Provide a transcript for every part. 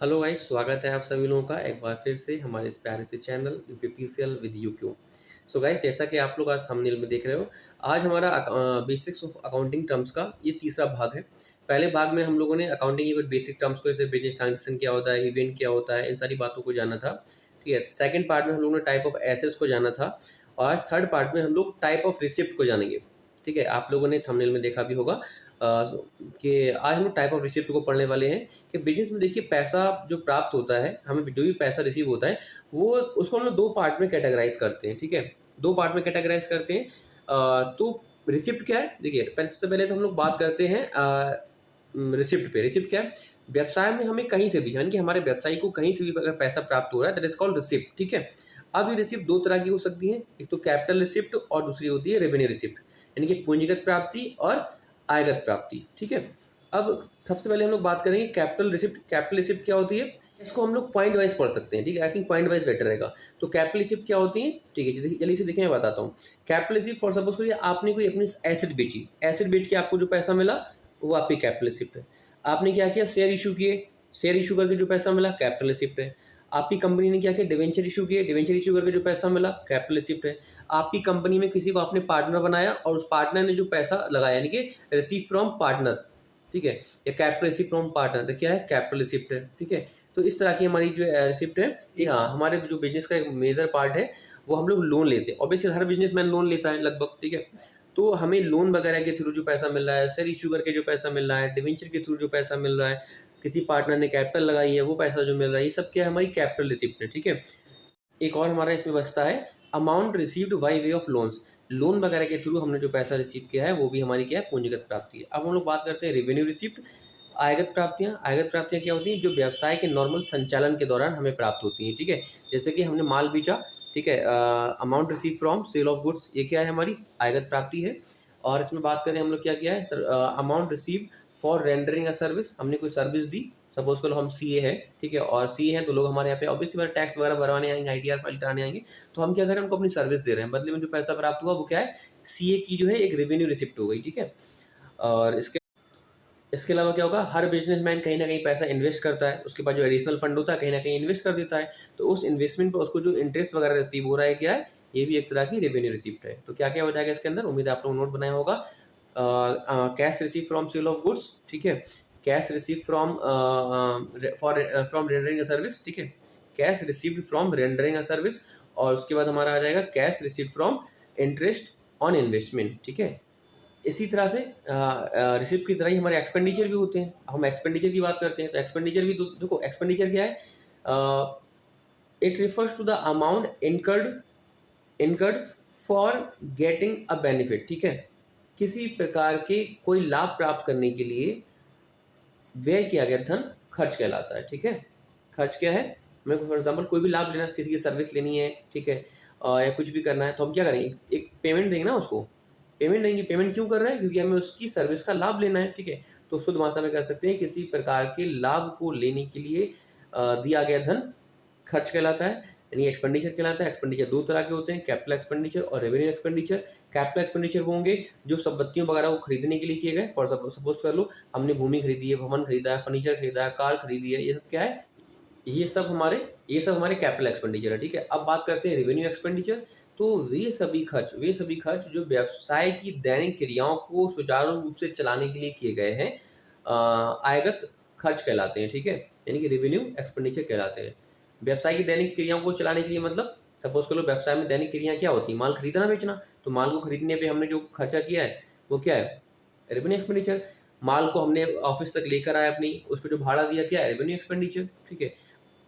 Hello guys, स्वागत है आप सभी लोगों का एक बार फिर से हमारे इस प्यारे से channel UPPCL with UQ. So guys, जैसा कि आप लोग आज थंबनेल में देख रहे हो, आज हमारा बेसिक्स ऑफ अकाउंटिंग टर्म्स का ये तीसरा भाग है। पहले भाग में हम लोगों ने अकाउंटिंग के कुछ बेसिक टर्म्स को, जैसे बिजनेस ट्रांजेक्शन क्या होता है, इवेंट क्या होता है, इन सारी बातों को जाना था। ठीक है, सेकंड पार्ट में हम लोगों ने टाइप ऑफ एसेट्स को जाना था और आज थर्ड पार्ट में हम लोग टाइप ऑफ रिसिप्ट को जानेंगे। ठीक है, आप लोगों ने थंबनेल में देखा भी होगा कि आज हम लोग टाइप ऑफ रिसिप्ट को पढ़ने वाले हैं। कि बिजनेस में देखिए, पैसा जो प्राप्त होता है, हमें जो भी पैसा रिसीव होता है, वो उसको हम लोग दो पार्ट में कैटेगराइज करते हैं। ठीक है, दो पार्ट में कैटेगराइज करते हैं। तो रिसिप्ट क्या है, देखिए पहले, सबसे पहले तो हम लोग बात करते हैं रिसिप्ट पे। रिसिप्ट क्या है? व्यवसाय में हमें कहीं से भी, यानी कि हमारे व्यवसायी को कहीं से भी अगर पैसा प्राप्त हो रहा है, दैट इज कॉल्ड रिसिप्ट। ठीक है, अब ये रिसिप्ट दो तरह की हो सकती है, एक तो कैपिटल रिसिप्ट और दूसरी होती है रेवेन्यू रिसिप्ट, यानी कि पूंजीगत प्राप्ति और आयगत प्राप्ति। ठीक है, अब सबसे पहले हम लोग बात करेंगे कैपिटल रिसिप्ट। कैपिटल रिसिप्ट क्या होती है, इसको हम लोग पॉइंट वाइज पढ़ सकते हैं। ठीक है, I think point wise better रहेगा। तो कैपिटल रिसिप्ट क्या होती है, ठीक है, जल्दी से देखिए, मैं बताता हूँ। कैपिटल रिसिप्ट, फॉर सपोज करिए आपने कोई अपनी एसेट बेची, एसेट बेच के आपको जो पैसा मिला वो आपकी कैपिटल रिसिप्ट है। आपने क्या किया, शेयर इशू किए, शेयर इशू करके जो पैसा मिला कैपिटल रिसिप्ट है। आपकी कंपनी ने क्या किया, डिवेंचर इशू किए, डिवेंचर इशू करके जो पैसा मिला कैपिटल रिसिप्ट है। आपकी कंपनी में किसी को आपने पार्टनर बनाया और उस पार्टनर ने जो पैसा लगाया, यानी कि रिसीव फ्रॉम पार्टनर, ठीक है, या कैपिटल रिसिप्ट फ्रॉम पार्टनर, तो क्या है, कैपिटल रिसिप्ट है। ठीक है, तो इस तरह की हमारी जो रिसिप्ट है ये, हाँ, हमारे जो बिजनेस का एक मेजर पार्ट है, वो हम लोग लोन लेते हैं। ऑब्वियसली हर बिजनेसमैन लोन लेता है लगभग। ठीक है, तो हमें लोन वगैरह के थ्रू जो पैसा मिल रहा है, शेयर इशू करके जो पैसा मिल रहा है, डिवेंचर के थ्रू जो पैसा मिल रहा है, किसी पार्टनर ने कैपिटल लगाई है, वो पैसा जो मिल रहा है, ये सब क्या है, हमारी कैपिटल रिसिप्ट है। ठीक है, एक और हमारा इसमें बचता है amount received by way of loans. Loan वगैरह के थ्रू हमने जो पैसा रिसीव किया है वो भी हमारी क्या है, पूंजीगत प्राप्ति है। अब हम लोग बात करते हैं रेवेन्यू रिसिप्ट। आयगत प्राप्तियां, आयगत प्राप्तियां क्या होती हैं, जो व्यवसाय के नॉर्मल संचालन के दौरान हमें प्राप्त होती हैं। ठीक है, जैसे कि हमने माल बेचा, ठीक है, amount receive from sale of goods, ये क्या है, हमारी आयगत प्राप्ति है। और इसमें बात करें हम लोग क्या किया है sir, amount receive for rendering a service, हमने कोई सर्विस दी। सपोज करो हम सीए है, ठीक है, और सीए है तो लोग हमारे यहाँ पे ऑब्वियसली टैक्स वगैरह भरवाने आएंगे, आईटीआर फाइल कराने आएंगे, तो हम क्या करें, उनको अपनी सर्विस दे रहे हैं, बदले में जो पैसा प्राप्त हुआ वो क्या है, सीए की जो है एक रेवेन्यू रिसिप्ट हो गई। ठीक है, और इसके इसके अलावा क्या होगा, हर बिजनेसमैन कहीं ना कहीं पैसा इन्वेस्ट करता है, उसके पास जो एडिशनल फंड होता है कहीं ना कहीं इन्वेस्ट कर देता है, तो उस इन्वेस्टमेंट पर उसको जो इंटरेस्ट वगैरह रिसीव हो रहा है, क्या है, ये भी एक तरह की रेवेन्यू रिसिप्ट है। तो क्या क्या हो जाएगा इसके अंदर, उम्मीद है आप लोग नोट बनाया होगा। Cash receive from sale of goods, ठीक है, cash receive from for from rendering a service, ठीक है, cash received from rendering a service, और उसके बाद हमारा आ जाएगा cash receive from interest on investment. ठीक है, इसी तरह से रिसिप्ट की तरह ही हमारे एक्सपेंडिचर भी होते हैं। हम एक्सपेंडिचर की बात करते हैं तो एक्सपेंडिचर भी देखो, एक्सपेंडिचर क्या है, it refers to the amount incurred for getting a benefit. ठीक है, किसी प्रकार के कोई लाभ प्राप्त करने के लिए व्यय किया गया धन खर्च कहलाता है। ठीक है, खर्च क्या है, हमें फॉर एग्जाम्पल कोई भी लाभ लेना, किसी की सर्विस लेनी है, ठीक है, या कुछ भी करना है, तो हम क्या करेंगे, एक पेमेंट देंगे ना उसको, पेमेंट देंगे। पेमेंट क्यों कर रहे हैं, क्योंकि हमें उसकी सर्विस का लाभ लेना है। ठीक है, तो शुद्ध भाषा में कह सकते हैं किसी प्रकार के लाभ को लेने के लिए दिया गया धन खर्च कहलाता है, यानी एक्सपेंडिचर कहलाता है। एक्सपेंडिचर दो तरह के होते हैं, कैपिटल एक्सपेंडिचर और रेवेन्यू एक्सपेंडिचर। कैपिटल एक्सपेंडिचर वो होंगे जो संपत्तियों वगैरह को खरीदने के लिए किए गए। फॉर सपोज कर लो हमने भूमि खरीदी है, भवन खरीदा है, फर्नीचर खरीदा है, कार खरीदी है, ये सब क्या है, ये सब हमारे कैपिटल एक्सपेंडिचर है। ठीक है, अब बात करते हैं रेवेन्यू एक्सपेंडिचर। तो वे सभी खर्च जो व्यवसाय की दैनिक क्रियाओं को सुचारू रूप से चलाने के लिए किए गए हैं, आयगत खर्च कहलाते हैं। ठीक है, यानी कि रेवेन्यू एक्सपेंडिचर कहलाते हैं। व्यवसाय की दैनिक क्रियाओं को चलाने के लिए, मतलब सपोज करो व्यवसाय में दैनिक क्रियाएं क्या होती है, माल खरीदना बेचना, तो माल को खरीदने पे हमने जो खर्चा किया है वो क्या है, रेवेन्यू एक्सपेंडिचर। माल को हमने ऑफिस तक लेकर आए अपनी, उस पर जो भाड़ा दिया क्या है, रेवेन्यू एक्सपेंडिचर। ठीक है,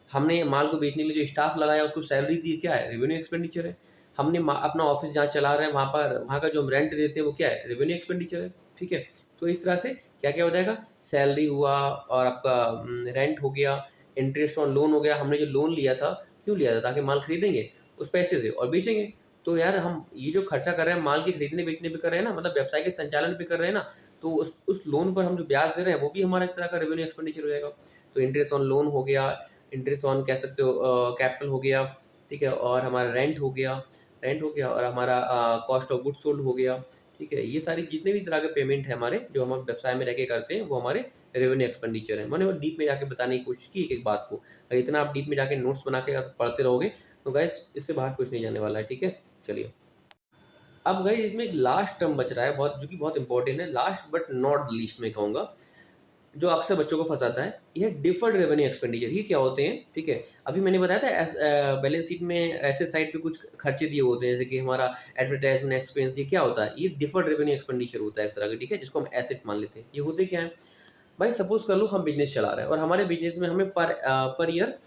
हमने माल को बेचने के लिए जो स्टाफ लगाया उसको सैलरी दी, क्या है, रेवेन्यू एक्सपेंडिचर है। हमने अपना ऑफिस जहाँ चला रहे हैं वहाँ का जो हम रेंट देते हैं वो क्या है, रेवेन्यू एक्सपेंडिचर है। ठीक है, तो इस तरह से क्या क्या हो जाएगा, सैलरी हुआ, और आपका रेंट हो गया, इंटरेस्ट ऑन लोन हो गया। हमने जो लोन लिया था, क्यों लिया था, ताकि माल खरीदेंगे उस पैसे से और बेचेंगे। तो यार हम ये जो खर्चा कर रहे हैं माल के खरीदने बेचने पे कर रहे हैं ना, मतलब व्यवसाय के संचालन पे कर रहे हैं ना, तो उस लोन पर हम जो ब्याज दे रहे हैं वो भी हमारा एक तरह का रेवेन्यू एक्सपेंडिचर हो जाएगा। तो इंटरेस्ट ऑन लोन हो गया, इंटरेस्ट ऑन कह सकते हो कैपिटल हो गया, ठीक है, और हमारा रेंट हो गया और हमारा कॉस्ट ऑफ गुड्स सोल्ड हो गया। ठीक है, ये सारी जितने भी तरह के पेमेंट है हमारे, जो हम व्यवसाय में रह के करते हैं, वो हमारे रेवेन्यू एक्सपेंडिचर है। मैंने वो डीप में जाके बताने की कोशिश की एक-एक बात को। अगर इतना आप डीप में जाके नोट्स बना के अगर पढ़ते रहोगे तो गाइस इससे बाहर कुछ नहीं जाने वाला है, ठीक है? चलिए। अब गाइस इसमें एक लास्ट टर्म बच रहा है बहुत, जो कि बहुत इंपॉर्टेंट है, लास्ट बट नॉट लीस्ट मैं कहूँगा, जो अक्सर बच्चों को फँसाता है, ये डिफर्ड रेवेन्यू एक्सपेंडिचर। ये क्या होते हैं, ठीक है? अभी मैंने बताया था बैलेंस शीट में ऐसे साइड पे कुछ खर्चे दिए होते हैं, जैसे कि हमारा एडवर्टाइजमेंट एक्सपेंस, ये क्या होता है? ये डिफर्ड रेवेन्यू एक्सपेंडिचर होता है एक तरह का, ठीक है? जिसको हम एसेट मान लेते हैं। ये होते क्या हैं? भाई सपोज़ कर लो हम बिज़नेस चला रहे हैं और हमारे बिज़नेस में हमें पर ईयर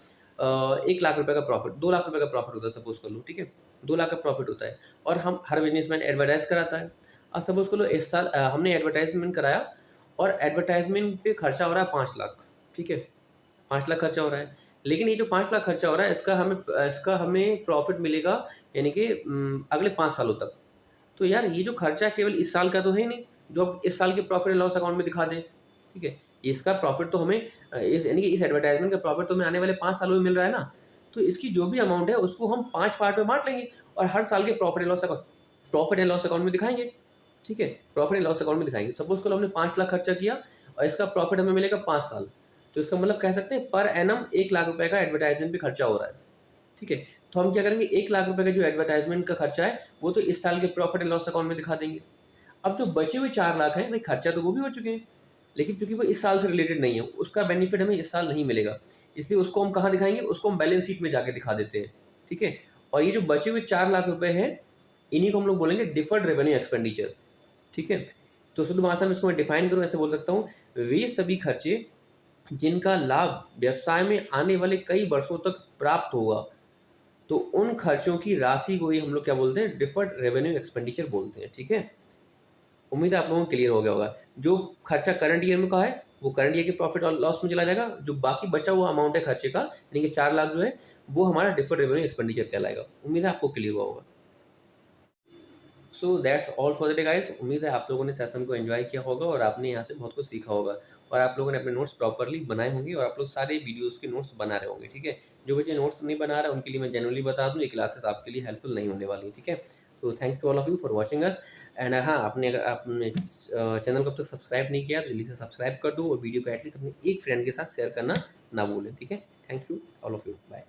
1 लाख रुपए का प्रॉफ़िट, 2 लाख रुपए का प्रॉफ़िट होता है सपोज़ कर लो, ठीक है? 2 लाख का प्रॉफ़िट होता है और हम हर बिज़नेसमैन एडवर्टाइज़ कराता है। अब सपोज़ कर लो इस साल हमने एडवर्टाइज़मेंट कराया और एडवर्टाइज़मेंट पे खर्चा हो रहा है 5 लाख, ठीक है? 5 लाख खर्चा हो रहा है। लेकिन ये जो 5 लाख खर्चा हो रहा है इसका हमें प्रॉफ़िट मिलेगा, यानी कि अगले 5 सालों तक। तो यार ये जो खर्चा केवल इस साल का तो है ही नहीं, जो अब इस साल के प्रॉफ़िट एंड लॉस अकाउंट में दिखा दें, ठीक है? इसका प्रॉफ़िट तो हमें इस यानी कि इस एडवर्टाइज़मेंट का प्रॉफ़िट तो हमें आने वाले 5 सालों में मिल रहा है ना, तो इसकी जो भी अमाउंट है उसको हम 5 पार्ट में बाँट लेंगे और हर साल के प्रॉफ़िट एंड लॉस अकाउंट में दिखाएँगे, ठीक है? प्रॉफ़िट एंड लॉस अकाउंट में दिखाएँगे। सपोज़ करो हमने 5 लाख खर्चा किया और इसका प्रॉफ़िट हमें मिलेगा 5 साल, तो इसका मतलब कह सकते हैं पर एनम 1 लाख रुपए का एडवर्टाइज़मेंट पे खर्चा हो रहा है, ठीक है? तो हम क्या करेंगे, 1 लाख रुपए का जो एडवर्टाइज़मेंट का खर्चा है, वो तो इस साल के प्रॉफ़िट एंड लॉस अकाउंट में दिखा देंगे। अब जो बचे हुए 4 लाख हैं, भाई खर्चा तो वो भी हो चुके हैं, लेकिन चूँकि वो इस साल से रिलेटेड नहीं है, उसका बेनिफिट हमें इस साल नहीं मिलेगा। इसलिए उसको हम कहाँ दिखाएँगे, उसको हम बैलेंस शीट में जाके दिखा देते हैं, ठीक है? और ये जो बचे हुए 4 लाख रुपए हैं, इन्हीं को हम लोग बोलेंगे डिफर्ड रेवेन्यू एक्सपेंडिचर, ठीक है? तो शुद्ध भाषा में इसको मैं डिफाइन करूँ, ऐसे बोल सकता हूँ, वे सभी खर्चे जिनका लाभ व्यवसाय में आने वाले कई वर्षों तक प्राप्त होगा, तो उन खर्चों की राशि को ही हम लोग क्या बोलते हैं, डिफर्ड रेवेन्यू एक्सपेंडिचर बोलते हैं, ठीक है? उम्मीद है आप लोगों को क्लियर हो गया होगा। जो खर्चा करंट ईयर में का है, वो करंट ईयर के प्रॉफिट और लॉस में चला जाएगा। जो बाकी बचा हुआ अमाउंट है खर्चे का, यानी कि 4 लाख जो है, वो हमारा डिफर्ड रेवेन्यू एक्सपेंडिचर कहलाएगा। उम्मीद है आपको क्लियर हुआ होगा। So that's all for the day guys. उम्मीद है आप लोगों ने सेशन को एंजॉय किया होगा और आपने यहाँ से बहुत कुछ सीखा होगा और आप लोगों ने अपने नोट्स प्रॉपर्ली बनाए होंगे और आप लोग सारे वीडियोस के नोट्स बना रहे होंगे, ठीक है? जो बच्चे नोट्स नहीं बना रहे उनके लिए मैं जेन्युइनली बता दूँ, ये क्लासेस आपके लिए हेल्पफुल नहीं होने वाली, ठीक है? तो thanks to all of you for watching us and हाँ, आपने अगर आपने चैनल को अब तक सब्सक्राइब नहीं किया तो जल्दी से सब्सक्राइब कर दो और वीडियो को एटलीस्ट अपने एक फ्रेंड के साथ शेयर करना ना भूलें, ठीक है? Thank you all of you, bye.